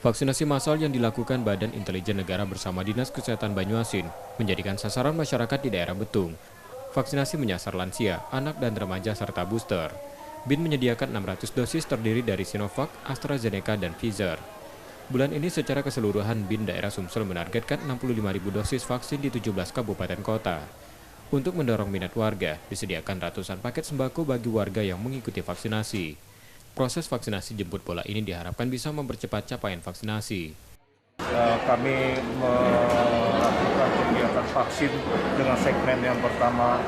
Vaksinasi massal yang dilakukan Badan Intelijen Negara bersama Dinas Kesehatan Banyuasin menjadikan sasaran masyarakat di daerah Betung. Vaksinasi menyasar lansia, anak dan remaja serta booster. BIN menyediakan 600 dosis terdiri dari Sinovac, AstraZeneca, dan Pfizer. Bulan ini secara keseluruhan BIN daerah Sumsel menargetkan 65.000 dosis vaksin di 17 kabupaten kota. Untuk mendorong minat warga, disediakan ratusan paket sembako bagi warga yang mengikuti vaksinasi. Proses vaksinasi jemput bola ini diharapkan bisa mempercepat capaian vaksinasi. Kami melakukan kegiatan vaksin dengan segmen yang pertama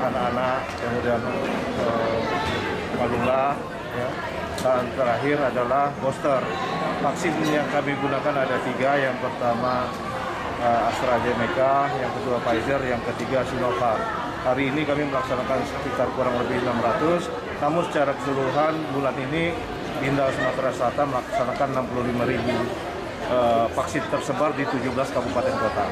anak-anak, kemudian balita, ya, dan terakhir adalah booster. Vaksin yang kami gunakan ada 3, yang pertama AstraZeneca, yang kedua Pfizer, yang ketiga Sinovac. Hari ini kami melaksanakan sekitar kurang lebih 600, namun secara keseluruhan bulan ini Bindal Sumatera Selatan melaksanakan 65.000 vaksin tersebar di 17 kabupaten kota.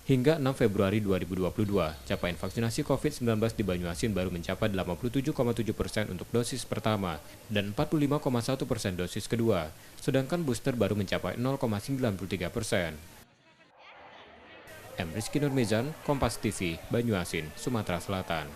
Hingga 6 Februari 2022, capaian vaksinasi COVID-19 di Banyuasin baru mencapai 87,7% untuk dosis pertama dan 45,1% dosis kedua, sedangkan booster baru mencapai 0,93%. Rizky Nurmizan, Kompas TV, Banyuasin, Sumatera Selatan.